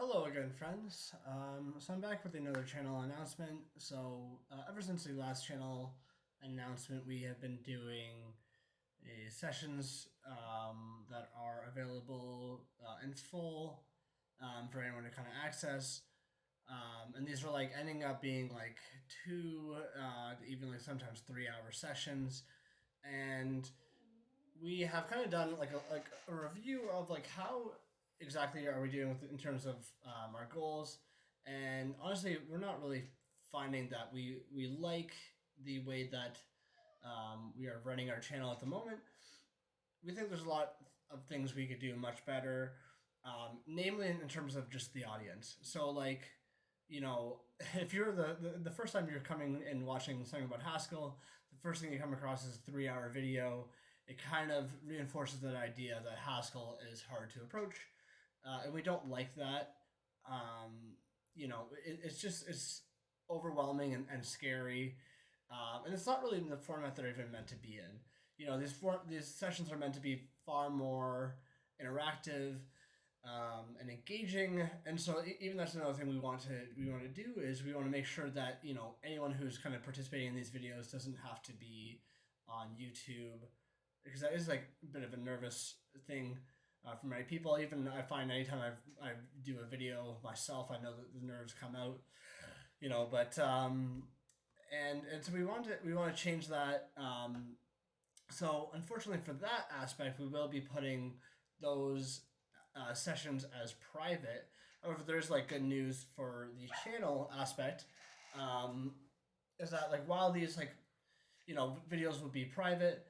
Hello again, friends. So I'm back with another channel announcement. Ever since the last channel announcement, we have been doing sessions that are available in full for anyone to kind of access. And these are like ending up being like two, even like sometimes 3 hour sessions. And we have kind of done like a review of like how exactly are we doing with in terms of our goals, and honestly, we're not really finding that we like the way that we are running our channel at the moment. We think there's a lot of things we could do much better, namely in terms of just the audience. So like, if you're the first time you're coming and watching something about Haskell, the first thing you come across is a 3 hour video. It kind of reinforces that idea that Haskell is hard to approach, and we don't like that. It's overwhelming and scary, and it's not really in the format that they're even meant to be in. These sessions are meant to be far more interactive and engaging. And so even that's another thing we want to do is we want to make sure that anyone who's kind of participating in these videos doesn't have to be on YouTube, because that is like a bit of a nervous thing for many people. Even I find anytime I do a video myself, I know that the nerves come out, But and so we want to change that. So unfortunately for that aspect, we will be putting those sessions as private. However, there's like good news for the channel aspect. Is that like while these videos will be private,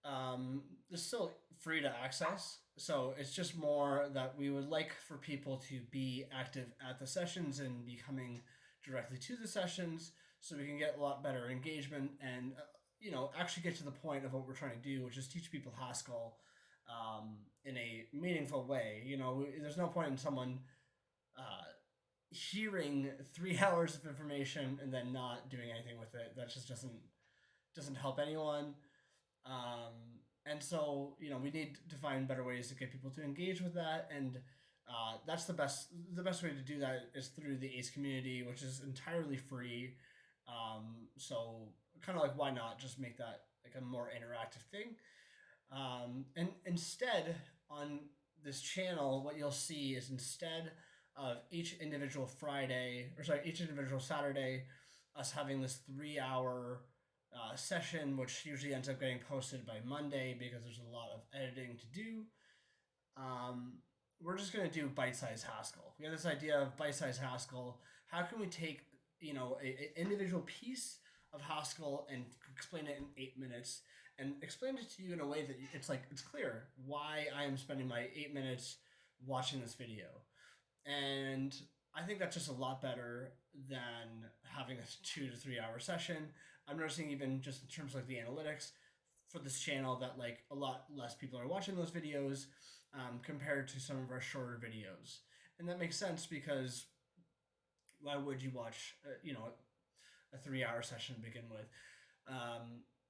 they're still free to access. So it's just more that we would like for people to be active at the sessions and be coming directly to the sessions, so we can get a lot better engagement and actually get to the point of what we're trying to do, which is teach people Haskell in a meaningful way. There's no point in someone hearing 3 hours of information and then not doing anything with it. That just doesn't help anyone. And so we need to find better ways to get people to engage with that, and that's the best way to do that is through the ACE community, which is entirely free. So kind of like, why not just make that like a more interactive thing? And instead, on this channel, what you'll see is, instead of each individual Saturday, us having this 3 hour session, which usually ends up getting posted by Monday because there's a lot of editing to do. We're just going to do bite-sized Haskell. We have this idea of bite-sized Haskell. How can we take an individual piece of Haskell and explain it in 8 minutes, and explain it to you in a way that it's clear why I am spending my 8 minutes watching this video. And I think that's just a lot better than having a 2 to 3 hour session. I'm noticing, even just in terms of like the analytics for this channel, that like a lot less people are watching those videos compared to some of our shorter videos. And that makes sense, because why would you watch a 3 hour session to begin with?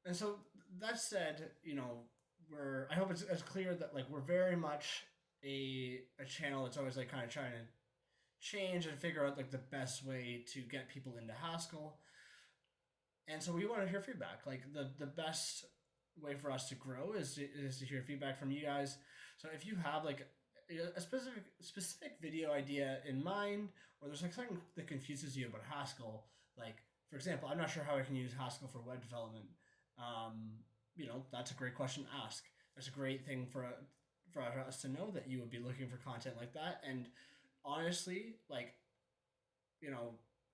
And so that said, I hope it's clear that like we're very much a channel that's always like kind of trying to change and figure out like the best way to get people into Haskell. And so we want to hear feedback. Like the best way for us to grow is to hear feedback from you guys. So if you have like a specific video idea in mind, or there's like something that confuses you about Haskell, like for example, I'm not sure how I can use Haskell for web development. That's a great question to ask. That's a great thing for us to know, that you would be looking for content like that. And honestly,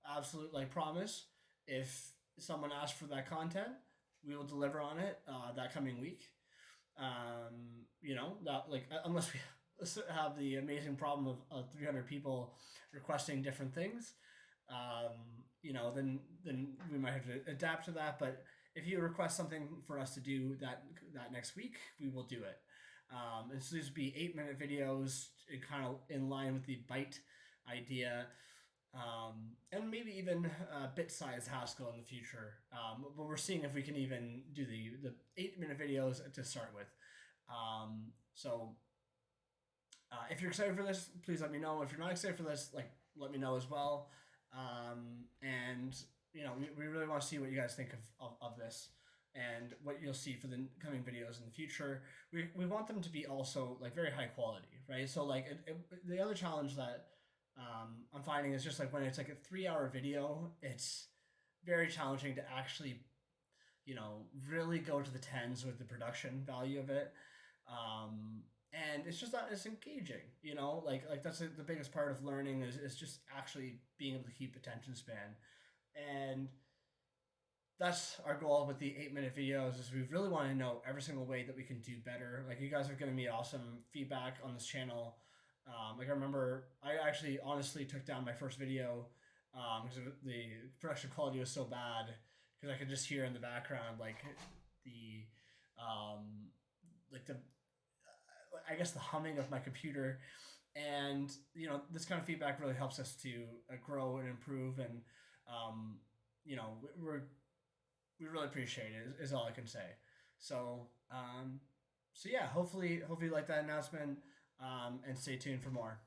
absolutely, like, promise, if someone asks for that content, we will deliver on it that coming week. That, like, unless we have the amazing problem of 300 people requesting different things, then we might have to adapt to that. But if you request something for us to do that next week, we will do it. And so these would be 8 minute videos, kind of in line with the Byte idea, and maybe even bit-sized Haskell in the future. But we're seeing if we can even do the 8 minute videos to start with. If you're excited for this, please let me know. If you're not excited for this, like, let me know as well. And we really want to see what you guys think of this and what you'll see for the coming videos in the future. We want them to be also like very high quality, right? So like the other challenge that I'm finding is just like when it's like a 3-hour video, it's very challenging to actually really go to the tens with the production value of it. And it's just not as engaging, like that's the biggest part of learning is just actually being able to keep attention span. And that's our goal with the 8-minute videos is we really want to know every single way that we can do better. Like you guys have given me awesome feedback on this channel. Like I remember I actually honestly took down my first video because the production quality was so bad because I could just hear in the background like the I guess the humming of my computer. And this kind of feedback really helps us to grow and improve. And we really appreciate it is all I can say. So yeah, hopefully you like that announcement, and stay tuned for more.